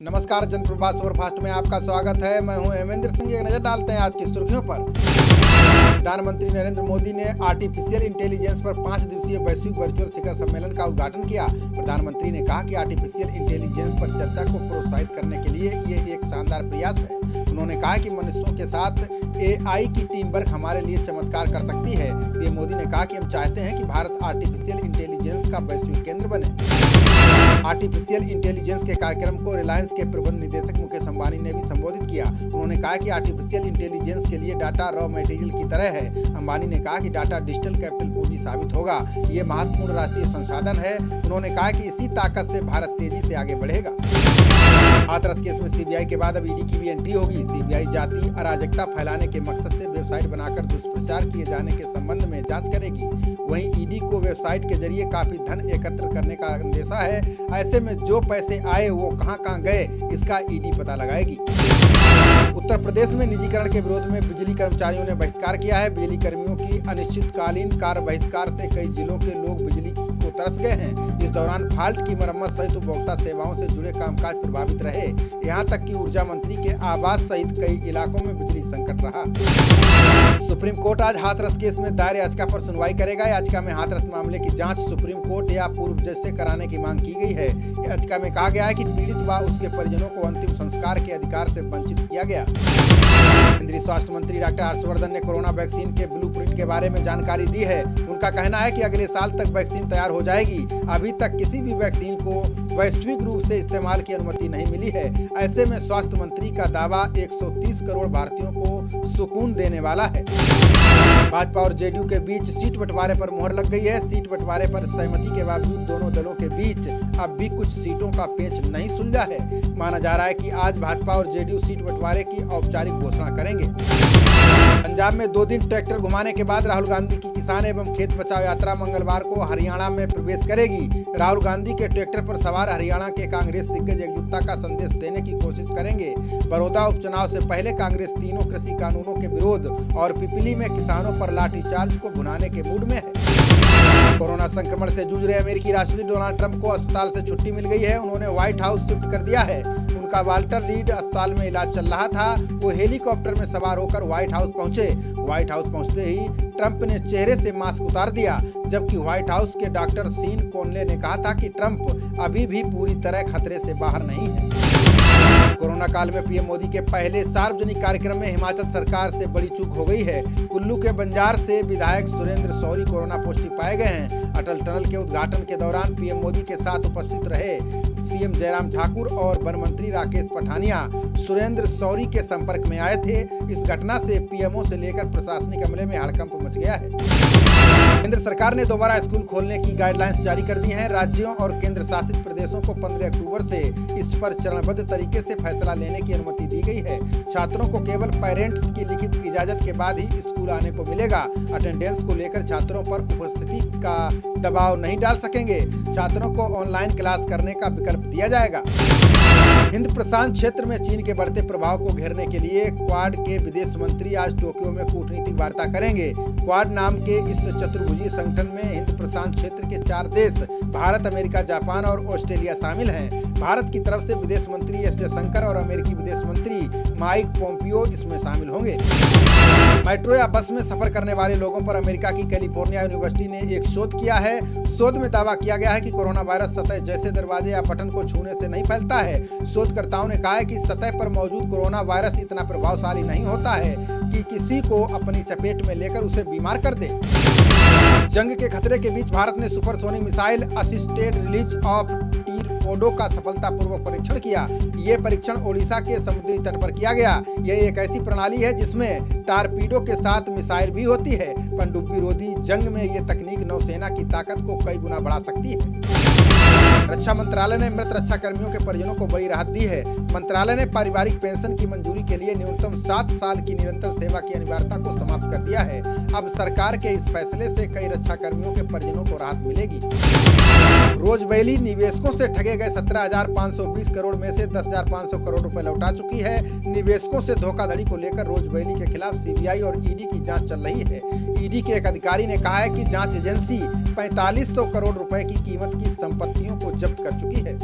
नमस्कार, जनप्रभा सुपरफास्ट में आपका स्वागत है। मैं हूं हेमेंद्र सिंह। एक नजर डालते हैं आज की सुर्खियों पर। प्रधानमंत्री नरेंद्र मोदी ने आर्टिफिशियल इंटेलिजेंस पर 5 दिवसीय वैश्विक वर्चुअल शिखर सम्मेलन का उद्घाटन किया। प्रधानमंत्री ने कहा कि आर्टिफिशियल इंटेलिजेंस पर चर्चा को प्रोत्साहित करने के लिए ये एक शानदार प्रयास है। उन्होंने कहा कि मनुष्यों के साथ AI की टीम वर्क हमारे लिए चमत्कार कर सकती है। पीएम मोदी ने कहा कि हम चाहते हैं कि भारत आर्टिफिशियल इंटेलिजेंस का वैश्विक केंद्र बने। आर्टिफिशियल इंटेलिजेंस के कार्यक्रम को रिलायंस के प्रबंध निदेशक मुकेश अंबानी ने भी संबोधित किया। उन्होंने कहा कि आर्टिफिशियल इंटेलिजेंस के लिए डाटा रॉ मटेरियल की तरह है। अंबानी ने कहा कि डाटा डिजिटल कैपिटल पूंजी साबित होगा। ये महत्वपूर्ण राष्ट्रीय संसाधन है। उन्होंने कहा कि इसी ताकत से भारत तेजी से आगे बढ़ेगा। हाथरस केस में सीबीआई के बाद अब ईडी की भी एंट्री होगी। सीबीआई जाति अराजकता फैलाने के मकसद से वेबसाइट बनाकर दुष्प्रचार किए जाने के संबंध में जांच करेगी। वहीं ईडी को वेबसाइट के जरिए काफी धन एकत्र करने का अंदेशा है। ऐसे में जो पैसे आए वो कहां गए, इसका ईडी पता लगाएगी। उत्तर प्रदेश में निजीकरण के विरोध में बिजली कर्मचारियों ने बहिष्कार किया है। बिजली कर्मियों की अनिश्चितकालीन कार्य बहिष्कार से कई जिलों के लोग बिजली को तरस गए हैं। इस दौरान फाल्ट की मरम्मत सहित उपभोक्ता सेवाओं से जुड़े कामकाज प्रभावित रहे। यहां तक कि ऊर्जा मंत्री के आवास सहित कई इलाकों में बिजली संकट रहा। सुप्रीम कोर्ट आज हाथरस केस में दायर याचिका पर सुनवाई करेगा। याचिका में हाथरस मामले की जांच सुप्रीम कोर्ट या पूर्व जज से कराने की मांग की गई है। याचिका में कहा गया है कि पीड़ित व उसके परिजनों को अंतिम संस्कार के अधिकार से वंचित किया गया। केंद्रीय स्वास्थ्य मंत्री डॉक्टर हर्षवर्धन ने कोरोना वैक्सीन के ब्लूप्रिंट के बारे में जानकारी दी है। उनका कहना है कि अगले साल तक वैक्सीन तैयार हो जाएगी। अभी तक किसी भी वैक्सीन को वैश्विक रूप से इस्तेमाल की अनुमति नहीं मिली है। ऐसे में स्वास्थ्य मंत्री का दावा 130 करोड़ भारतीयों को सुकून देने वाला है। भाजपा और जेडीयू के बीच सीट बंटवारे पर मुहर लग गई है। सीट बंटवारे पर सहमति के बावजूद दोनों दलों के बीच अब भी कुछ सीटों का पेच नहीं सुलझा है। माना जा रहा है कि आज भाजपा और जेडीयू सीट बंटवारे की औपचारिक घोषणा करेंगे। पंजाब में 2 दिन ट्रैक्टर घुमाने के बाद राहुल गांधी की किसान एवं खेत बचाओ यात्रा मंगलवार को हरियाणा में प्रवेश करेगी। राहुल गांधी के ट्रैक्टर पर सवार हरियाणा के कांग्रेस दिग्गज एकजुटता का संदेश देने की कोशिश करेंगे। बड़ौदा उपचुनाव से पहले कांग्रेस तीनों कृषि कानूनों के विरोध और पिपली में किसानों पर लाठीचार्ज को भुनाने के मूड में है। कोरोना संक्रमण से जूझ रहे अमेरिकी राष्ट्रपति डोनाल्ड ट्रंप को अस्पताल से छुट्टी मिल गई है। उन्होंने व्हाइट हाउस शिफ्ट कर दिया है। उनका वाल्टर रीड अस्पताल में इलाज चल रहा था। वो हेलीकॉप्टर में सवार होकर व्हाइट हाउस पहुंचे। व्हाइट हाउस पहुंचते ही ट्रंप ने चेहरे से मास्क उतार दिया, जबकि व्हाइट हाउस के डॉक्टर सीन कोनले ने कहा था कि ट्रंप अभी भी पूरी तरह खतरे से बाहर नहीं है। कोरोना काल में पीएम मोदी के पहले सार्वजनिक कार्यक्रम में हिमाचल सरकार से बड़ी चूक हो गई है। कुल्लू के बंजार से विधायक सुरेंद्र शौरी कोरोना पॉजिटिव पाए गए हैं। अटल टनल के उद्घाटन के दौरान पीएम मोदी के साथ उपस्थित रहे सीएम जयराम ठाकुर और वन मंत्री राकेश पठानिया सुरेंद्र शौरी के संपर्क में आए थे। इस घटना से पीएमओ से लेकर प्रशासनिक अमले में हड़कंप मच गया है। केंद्र सरकार ने दोबारा स्कूल खोलने की गाइडलाइंस जारी कर दी हैं। राज्यों और केंद्र शासित प्रदेशों को 15 अक्टूबर से इस पर चरणबद्ध तरीके से फैसला लेने की अनुमति दी गई है। छात्रों को केवल पेरेंट्स की लिखित इजाजत के बाद ही स्कूल आने को मिलेगा। अटेंडेंस को लेकर छात्रों पर उपस्थिति का दबाव नहीं डाल सकेंगे। छात्रों को ऑनलाइन क्लास करने का विकल्प दिया जाएगा। हिंद प्रशांत क्षेत्र में चीन के बढ़ते प्रभाव को घेरने के लिए क्वाड के विदेश मंत्री आज टोक्यो में कूटनीतिक वार्ता करेंगे। क्वाड नाम के इस चतुर्भुजीय संगठन में हिंद प्रशांत क्षेत्र के 4 देश भारत, अमेरिका, जापान और ऑस्ट्रेलिया शामिल हैं। भारत की तरफ से विदेश मंत्री एस जयशंकर और अमेरिकी विदेश मंत्री माइक पोम्पियो इसमें शामिल होंगे। मेट्रो या बस में सफर करने वाले लोगों पर अमेरिका की कैलिफोर्निया यूनिवर्सिटी ने एक शोध किया है। शोध में दावा किया गया है कि कोरोना वायरस सतह जैसे दरवाजे या बटन को छूने से नहीं फैलता है। शोधकर्ताओं ने कहा है कि सतह पर मौजूद कोरोना वायरस इतना प्रभावशाली नहीं होता है कि किसी को अपनी चपेट में लेकर उसे बीमार कर दे। जंग के खतरे के बीच भारत ने supersonic missile assisted release of torpedo का सफलतापूर्वक परीक्षण किया। ये परीक्षण ओडिशा के समुद्री तट पर किया गया। यह एक ऐसी प्रणाली है जिसमें टॉरपेडो के साथ मिसाइल भी होती है। पनडुब्बी रोधी जंग में ये तकनीक नौसेना की ताकत को कई गुना बढ़ा सकती है। रक्षा मंत्रालय ने मृत रक्षा कर्मियों के परिजनों को बड़ी राहत दी है। मंत्रालय ने पारिवारिक पेंशन की मंजूरी के लिए न्यूनतम 7 साल की निरंतर सेवा की अनिवार्यता को समाप्त कर दिया है। अब सरकार के इस फैसले से कई रक्षा कर्मियों के परिजनों को राहत मिलेगी। रोजबेली निवेशकों से ठगे गए 17,520 करोड़ में से 10,500 करोड़ रुपए लौटा चुकी है। निवेशकों से धोखाधड़ी को लेकर रोजबेली के खिलाफ सीबीआई और ईडी की जांच चल रही है। ईडी के एक अधिकारी ने कहा है कि जांच एजेंसी 4500 करोड़ रुपए की कीमत की संपत्तियों को जब्त कर चुकी है।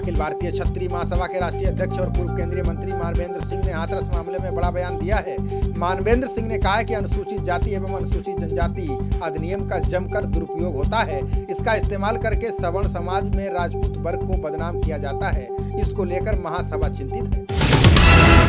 अखिल भारतीय क्षत्रिय महासभा के राष्ट्रीय अध्यक्ष और पूर्व केंद्रीय मंत्री मानवेंद्र सिंह ने हाथरस मामले में बड़ा बयान दिया है। मानवेंद्र सिंह ने कहा है कि अनुसूचित जाति एवं अनुसूचित जनजाति अधिनियम का जमकर दुरुपयोग होता है। इसका इस्तेमाल करके सवर्ण समाज में राजपूत वर्ग को बदनाम किया जाता है। इसको लेकर महासभा चिंतित है।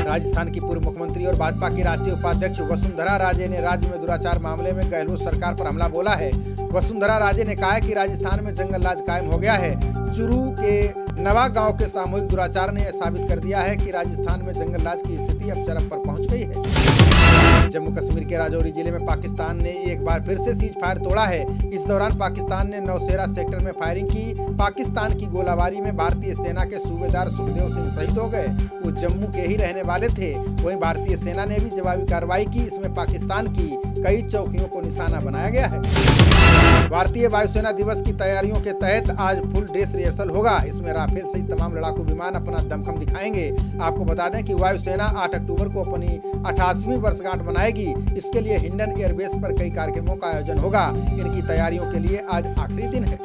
राजस्थान की पूर्व मुख्यमंत्री और भाजपा की राष्ट्रीय उपाध्यक्ष वसुंधरा राजे ने राज्य में दुराचार मामले में गहलोत सरकार पर हमला बोला है। वसुंधरा राजे ने कहा है कि राजस्थान में जंगल राज कायम हो गया है। चुरू के नवा गांव के सामूहिक दुराचार ने यह साबित कर दिया है कि राजस्थान में जंगल राज की स्थिति अब चरम पर पहुंच गई है। जम्मू कश्मीर के राजौरी जिले में पाकिस्तान ने एक बार फिर से सीज फायर तोड़ा है। इस दौरान पाकिस्तान ने नौशेरा सेक्टर में फायरिंग की। पाकिस्तान की गोलाबारी में भारतीय सेना के सूबेदार सुखदेव सिंह शहीद हो गए। वो जम्मू के ही रहने वाले थे। वहीं भारतीय सेना ने भी जवाबी कार्रवाई की। इसमें पाकिस्तान की कई चौकियों को निशाना बनाया गया है। भारतीय वायुसेना दिवस की तैयारियों के तहत आज फुल ड्रेस रिहर्सल होगा। इसमें राफेल सहित तमाम लड़ाकू विमान अपना दमखम दिखाएंगे। आपको बता दें कि वायुसेना 8 अक्टूबर को अपनी 88वीं वर्षगांठ मनाएगी। इसके लिए हिंडन एयरबेस पर कई कार्यक्रमों का आयोजन होगा। इनकी तैयारियों के लिए आज आखिरी दिन है।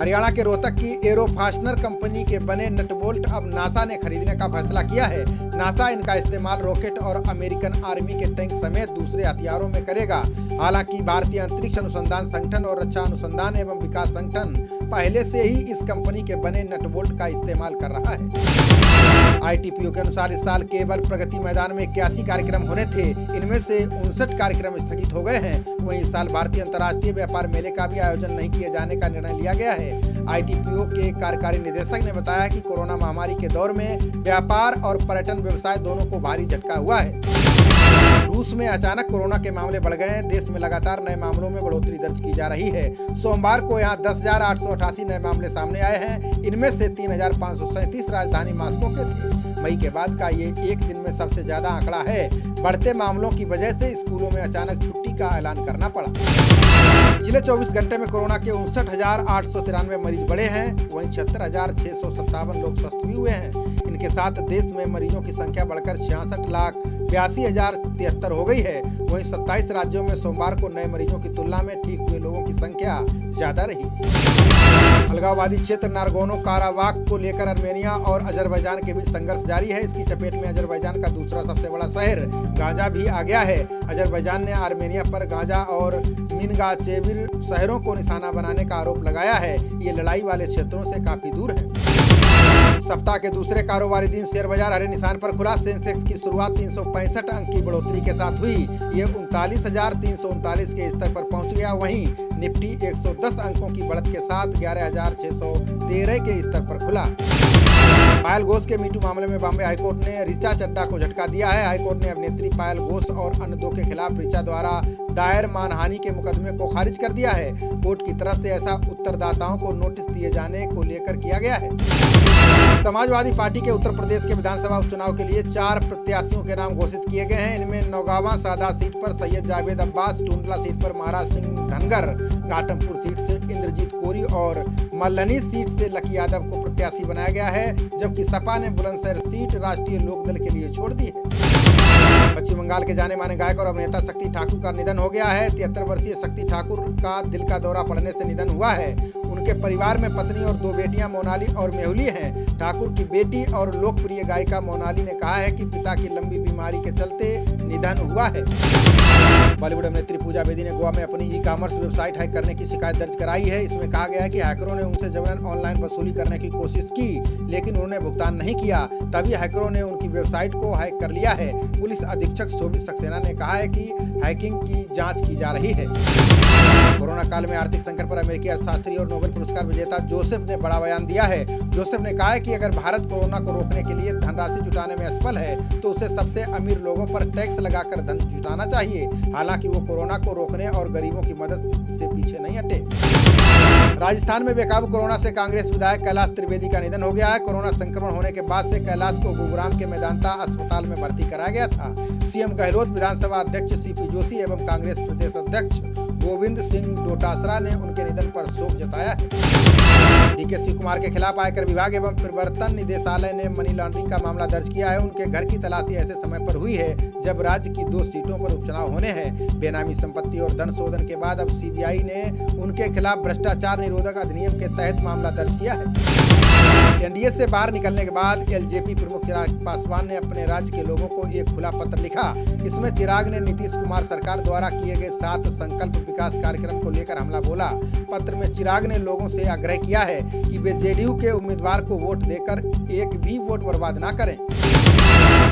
हरियाणा के रोहतक की एरो फास्टनर कंपनी के बने नट बोल्ट अब नासा ने खरीदने का फैसला किया है। नासा इनका इस्तेमाल रॉकेट और अमेरिकन आर्मी के टैंक समेत दूसरे हथियारों में करेगा। हालांकि भारतीय अंतरिक्ष अनुसंधान संगठन और रक्षा अनुसंधान एवं विकास संगठन पहले से ही इस कंपनी के बने नट बोल्ट का इस्तेमाल कर रहा है। आईटीपीओ के अनुसार इस साल केवल प्रगति मैदान में 81 कार्यक्रम होने थे। इनमें से 59 कार्यक्रम स्थगित हो गए हैं। वहीं इस साल भारतीय अंतर्राष्ट्रीय व्यापार मेले का भी आयोजन नहीं किए जाने का निर्णय लिया गया है। आईटीपीओ के कार्यकारी निदेशक ने बताया कि कोरोना महामारी के दौर में व्यापार और पर्यटन व्यवसाय दोनों को भारी झटका हुआ है। रूस में अचानक कोरोना के मामले बढ़ गए हैं। देश में लगातार नए मामलों में बढ़ोतरी दर्ज की जा रही है। सोमवार को यहां 10,888 नए मामले सामने आए हैं। इनमें से 3,537 राजधानी मॉस्को के थे। मई के बाद का ये एक दिन में सबसे ज्यादा आंकड़ा है। बढ़ते मामलों की वजह से स्कूलों में अचानक छुट्टी का ऐलान करना पड़ा। पिछले 24 घंटे में कोरोना के 59,893 मरीज बढ़े हैं। वहीं 76,657 लोग स्वस्थ भी हुए हैं। इनके साथ देश में मरीजों की संख्या बढ़कर 66,82,073 हो गई है। वहीं 27 राज्यों में सोमवार को नए मरीजों की तुलना में ठीक हुए लोगों की संख्या ज्यादा रही। अलगाववादी क्षेत्र नारगोनो काराबाख को लेकर आर्मेनिया और अजरबैजान के बीच संघर्ष जारी है। इसकी चपेट में अजरबैजान का दूसरा सबसे बड़ा शहर गाजा भी आ गया है। अजरबैजान ने आर्मेनिया पर गाजा और मिनगाचेविर शहरों को निशाना बनाने का आरोप लगाया है। ये लड़ाई वाले क्षेत्रों से काफी दूर है। सप्ताह के दूसरे कारोबारी दिन शेयर बाजार हरे निशान पर खुला। सेंसेक्स की शुरुआत 365 अंक की बढ़ोतरी के साथ हुई। ये 39,339 के स्तर पर पहुंच गया। वहीं निफ्टी 110 अंकों की बढ़त के साथ 11,613 के स्तर पर खुला। पायल घोष के मीटू मामले में बॉम्बे हाईकोर्ट ने ऋचा चड्ढा को झटका दिया है। हाईकोर्ट ने अभिनेत्री पायल घोष और अन्य 2 के खिलाफ ऋचा द्वारा दायर मानहानि के मुकदमे को खारिज कर दिया है। कोर्ट की तरफ से ऐसा उत्तरदाताओं को नोटिस दिए जाने को लेकर किया गया है। समाजवादी पार्टी के उत्तर प्रदेश के विधानसभा उपचुनाव के लिए 4 प्रत्याशियों के नाम घोषित किए गए हैं। इनमें नौगावा सादा सीट पर सैयद जावेद अब्बास, टुंडला सीट पर महाराज सिंह धनगर, घाटमपुर सीट से इंद्रजीत कोरी और मल्लनी सीट से लकी यादव को प्रत्याशी बनाया गया है। जबकि सपा ने बुलंदशहर सीट राष्ट्रीय लोकदल के लिए छोड़ दी है। पश्चिम बंगाल के जाने माने गायक और अभिनेता शक्ति ठाकुर का निधन हो गया है। 73 वर्षीय शक्ति ठाकुर का दिल का दौरा पड़ने से निधन हुआ है। उनके परिवार में पत्नी और 2 बेटियां मोनाली और मेहुली हैं। ठाकुर की बेटी और लोकप्रिय गायिका मोनाली ने कहा है कि पिता की लंबी बीमारी के चलते निधन हुआ है। बॉलीवुड अभिनेत्री पूजा बेदी ने गोवा में अपनी ई-कॉमर्स वेबसाइट हैक करने की शिकायत दर्ज कराई है। इसमें कहा गया है कि हैकरों ने उनसे जबरन ऑनलाइन वसूली करने की कोशिश की, लेकिन उन्होंने भुगतान नहीं किया। तभी हैकरों ने उनकी वेबसाइट को हैक कर लिया है। पुलिस अधीक्षक शोभित सक्सेना ने कहा है कि हैकिंग की जांच की जा रही है। कोरोना काल में आर्थिक संकट पर अमेरिकी अर्थशास्त्री और नोबेल पुरस्कार विजेता जोसेफ ने बड़ा बयान दिया है। जोसेफ ने कहा है कि अगर भारत कोरोना को रोकने के लिए धनराशि जुटाने में असफल है तो उसे सबसे अमीर लोगों पर टैक्स लगाकर धन जुटाना चाहिए। हालांकि वो कोरोना को रोकने और गरीबों की मदद से पीछे नहीं हटे। राजस्थान में बेकाबू कोरोना से कांग्रेस विधायक कैलाश त्रिवेदी का निधन हो गया है। कोरोना संक्रमण होने के बाद से कैलाश को गुरुग्राम के मेदांता अस्पताल में भर्ती कराया गया था। सीएम गहलोत, विधानसभा अध्यक्ष सीपी जोशी एवं कांग्रेस प्रदेश अध्यक्ष गोविंद सिंह डोटासरा ने उनके निधन पर शोक जताया है। डीके शिव कुमार के खिलाफ आयकर विभाग एवं प्रवर्तन निदेशालय ने मनी लॉन्ड्रिंग का मामला दर्ज किया है। उनके घर की तलाशी ऐसे समय पर हुई है जब राज्य की 2 सीटों पर उपचुनाव होने हैं। बेनामी संपत्ति और धन शोधन के बाद अब सीबीआई ने उनके खिलाफ भ्रष्टाचार निरोधक अधिनियम के तहत मामला दर्ज किया है। एनडीए से बाहर निकलने के बाद एलजेपी प्रमुख चिराग पासवान ने अपने राज्य के लोगों को एक खुला पत्र लिखा। इसमें चिराग ने नीतीश कुमार सरकार द्वारा किए गए 7 संकल्प विकास कार्यक्रम को लेकर हमला बोला। पत्र में चिराग ने लोगों से आग्रह किया है कि वे जेडीयू के उम्मीदवार को वोट देकर एक भी वोट बर्बाद न करें।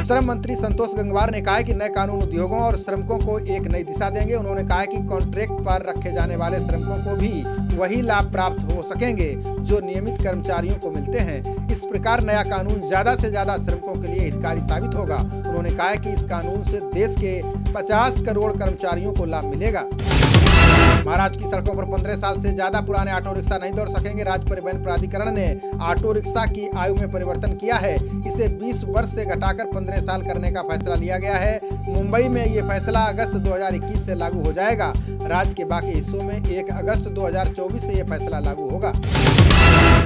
श्रम मंत्री संतोष गंगवार ने कहा है कि नए कानून उद्योगों और श्रमिकों को एक नई दिशा देंगे। उन्होंने कहा है कि कॉन्ट्रैक्ट पर रखे जाने वाले श्रमिकों को भी वही लाभ प्राप्त हो सकेंगे जो नियमित कर्मचारियों को मिलते हैं। इस प्रकार नया कानून ज्यादा से ज्यादा श्रमिकों के लिए हितकारी साबित होगा। उन्होंने कहा है कि इस कानून से देश के 50 करोड़ कर्मचारियों को लाभ मिलेगा। महाराष्ट्र की सड़कों पर 15 साल से ज्यादा पुराने ऑटो रिक्शा नहीं दौड़ सकेंगे। राज्य परिवहन प्राधिकरण ने ऑटो रिक्शा की आयु में परिवर्तन किया है। इसे 20 वर्ष से घटाकर 15 साल करने का फैसला लिया गया है। मुंबई में ये फैसला अगस्त 2021 से लागू हो जाएगा। राज्य के बाकी हिस्सों में 1 अगस्त 2024 से ये फैसला लागू होगा।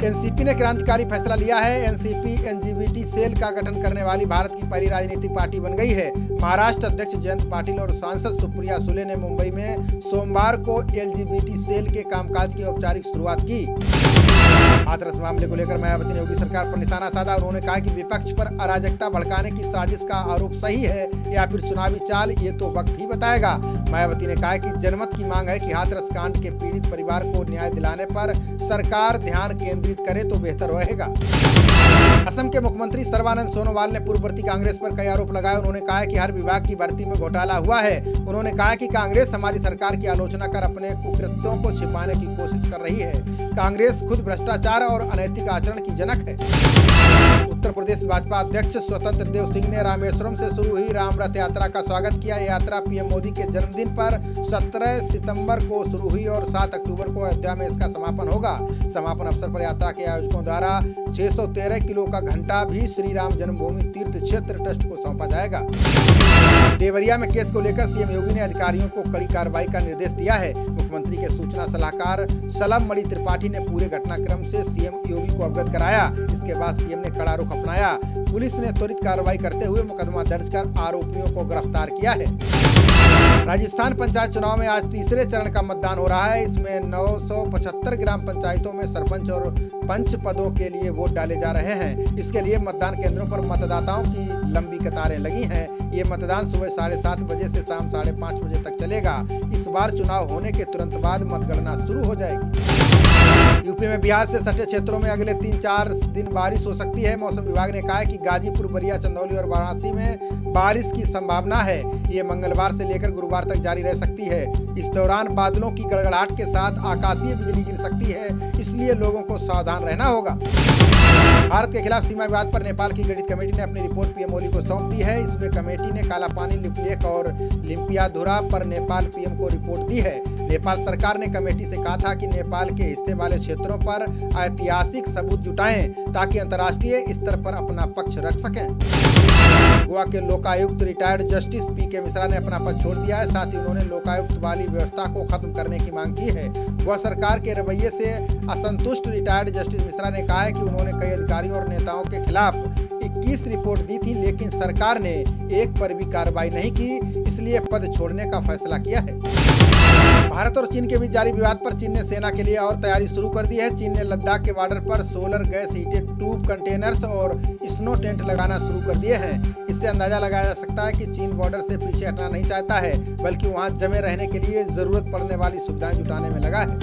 एनसीपी ने क्रांतिकारी फैसला लिया है। एनसीपी एलजीबीटी सेल का गठन करने वाली भारत की पहली राजनीतिक पार्टी बन गई है। महाराष्ट्र अध्यक्ष जयंत पाटिल और सांसद सुप्रिया सुले ने मुंबई में सोमवार को एलजीबीटी सेल के कामकाज की औपचारिक शुरुआत की। हाथरस मामले को लेकर मायावती ने योगी सरकार पर निशाना साधा। उन्होंने कहा कि विपक्ष पर अराजकता भड़काने की साजिश का आरोप सही है या फिर चुनावी चाल, ये तो वक्त ही बताएगा। मायावती ने कहा कि जनमत की मांग है कि हाथरस कांड के पीड़ित परिवार को न्याय दिलाने पर सरकार ध्यान केंद्रित करे तो बेहतर रहेगा। असम के मुख्यमंत्री सर्बानंद सोनोवाल ने पूर्ववर्ती कांग्रेस पर कई आरोप लगाए। उन्होंने कहा कि हर विभाग की भर्ती में घोटाला हुआ है। उन्होंने कहा कि कांग्रेस हमारी सरकार की आलोचना कर अपने कुकृत्यों को छिपाने की कोशिश कर रही है। कांग्रेस खुद भ्रष्टाचार और अनैतिक आचरण की जनक है। उत्तर प्रदेश भाजपा अध्यक्ष स्वतंत्र देव सिंह ने रामेश्वरम से शुरू हुई राम रथ यात्रा का स्वागत किया। यह यात्रा पीएम मोदी के जन्मदिन पर 17 सितंबर को शुरू हुई और 7 अक्टूबर को अयोध्या में इसका समापन होगा। समापन अवसर पर यात्रा के आयोजकों द्वारा 613 किलो का घंटा भी श्री राम जन्मभूमि तीर्थ क्षेत्र ट्रस्ट को सौंपा जाएगा। देवरिया में केस को लेकर सीएम योगी ने अधिकारियों को कड़ी कार्रवाई का निर्देश दिया है। मुख्यमंत्री के सूचना सलाहकार सलम मणि त्रिपाठी ने पूरे घटनाक्रम से सीएम योगी को अवगत कराया। इसके बाद सीएम ने कड़ा रुख अपनाया। पुलिस ने त्वरित कार्रवाई करते हुए मुकदमा दर्ज कर आरोपियों को गिरफ्तार किया है। राजस्थान पंचायत चुनाव में आज तीसरे चरण का मतदान हो रहा है। इसमें 975 ग्राम पंचायतों में सरपंच और पंच पदों के लिए वोट डाले जा रहे हैं। इसके लिए मतदान केंद्रों पर मतदाताओं की लंबी कतारें लगी हैं। ये मतदान सुबह 7:30 बजे से शाम 5:30 बजे तक चलेगा। इस बार चुनाव होने के तुरंत बाद मतगणना शुरू हो जाएगी। यूपी में बिहार से सटे क्षेत्रों में अगले 3-4 दिन बारिश हो सकती है। मौसम विभाग ने कहा है कि गाजीपुर, बलिया, चंदौली और वाराणसी में बारिश की संभावना है। ये मंगलवार से लेकर गुरुवार तक जारी रह सकती है। इस दौरान बादलों की गड़गड़ाहट के साथ आकाशीय बिजली गिर सकती है, इसलिए लोगों को सावधान रहना होगा। भारत के खिलाफ सीमा विवाद पर नेपाल की गठित कमेटी ने अपनी रिपोर्ट पीएम ओली को सौंप दी है। इसमें कमेटी ने कालापानी, लिपुलेख और लिम्पियाधुरा पर नेपाल पीएम को रिपोर्ट दी है। नेपाल सरकार ने कमेटी से कहा था कि नेपाल के हिस्से वाले क्षेत्रों पर ऐतिहासिक सबूत जुटाएं ताकि अंतर्राष्ट्रीय स्तर पर अपना पक्ष रख सकें। गोवा के लोकायुक्त रिटायर्ड जस्टिस पीके मिश्रा ने अपना पद छोड़ दिया है। साथ ही उन्होंने लोकायुक्त वाली व्यवस्था को खत्म करने की मांग की है। गोवा सरकार के रवैये से असंतुष्ट रिटायर्ड जस्टिस मिश्रा ने कहा है कि उन्होंने कई अधिकारियों और नेताओं के खिलाफ 21 रिपोर्ट दी थी, लेकिन सरकार ने एक पर भी कार्रवाई नहीं की, इसलिए पद छोड़ने का फैसला किया है। भारत और चीन के बीच जारी विवाद पर चीन ने सेना के लिए और तैयारी शुरू कर दी है। चीन ने लद्दाख के बॉर्डर पर solar gas heated tube containers और स्नो टेंट लगाना शुरू कर दिए हैं। इससे अंदाजा लगाया जा सकता है कि चीन बॉर्डर से पीछे हटना नहीं चाहता है, बल्कि वहां जमे रहने के लिए जरूरत पड़ने वाली सुविधाएं जुटाने में लगा है।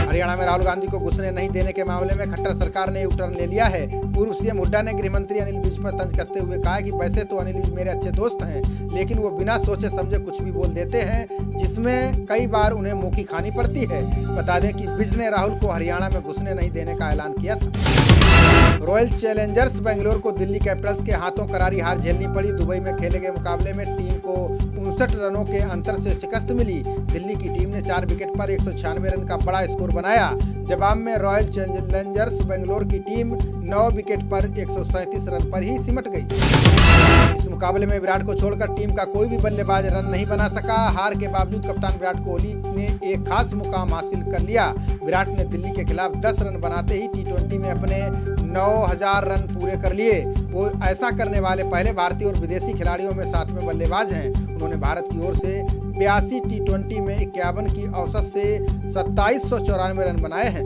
हरियाणा में राहुल गांधी को घुसने नहीं देने के मामले में खट्टर सरकार ने यू टर्न ले लिया है। पूर्व सीएम हुड्डा ने गृह मंत्री अनिल विज पर तंज कसते हुए कहा कि वैसे तो अनिल विज मेरे अच्छे दोस्त हैं, लेकिन वो बिना सोचे समझे कुछ भी बोल देते हैं, जिसमें कई बार उन्हें मुंह की खानी पड़ती है। बता दें कि विज ने राहुल को हरियाणा में घुसने नहीं देने का ऐलान किया था। रॉयल चैलेंजर्स बेंगलोर को दिल्ली कैपिटल्स के हाथों करारी हार झेलनी पड़ी। दुबई में खेले गए मुकाबले में टीम को 59 रनों के अंतर से शिकस्त मिली। दिल्ली की टीम ने 4 विकेट पर 196 रन का बड़ा स्कोर बनाया। जवाब में रॉयल चैलेंजर्स बेंगलोर की टीम 9 विकेट पर 137 रन पर ही सिमट गई। इस मुकाबले में विराट को छोड़कर टीम का कोई भी बल्लेबाज रन नहीं बना सका। हार के बावजूद कप्तान विराट कोहली ने एक खास मुकाम हासिल कर लिया। विराट ने दिल्ली के खिलाफ 10 रन बनाते ही T20 में अपने 9000 रन पूरे कर लिए। वो ऐसा करने वाले पहले भारतीय और विदेशी खिलाड़ियों में 7वें बल्लेबाज हैं। उन्होंने भारत की ओर से 82 T20 में 51 की औसत से 2794 रन बनाए हैं।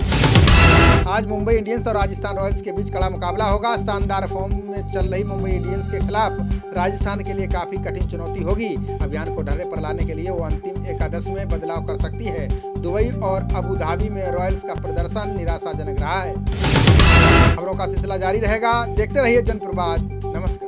आज मुंबई इंडियंस और राजस्थान रॉयल्स के बीच कड़ा मुकाबला होगा। शानदार फॉर्म में चल रही मुंबई इंडियंस के खिलाफ राजस्थान के लिए काफी कठिन चुनौती होगी। अभियान को ढर्रे पर लाने के लिए वो अंतिम एकादश में बदलाव कर सकती है। दुबई और अबू धाबी में रॉयल्स का प्रदर्शन निराशाजनक रहा है। खबरों का सिलसिला जारी रहेगा। देखते रहिए जनप्रवाद। नमस्कार।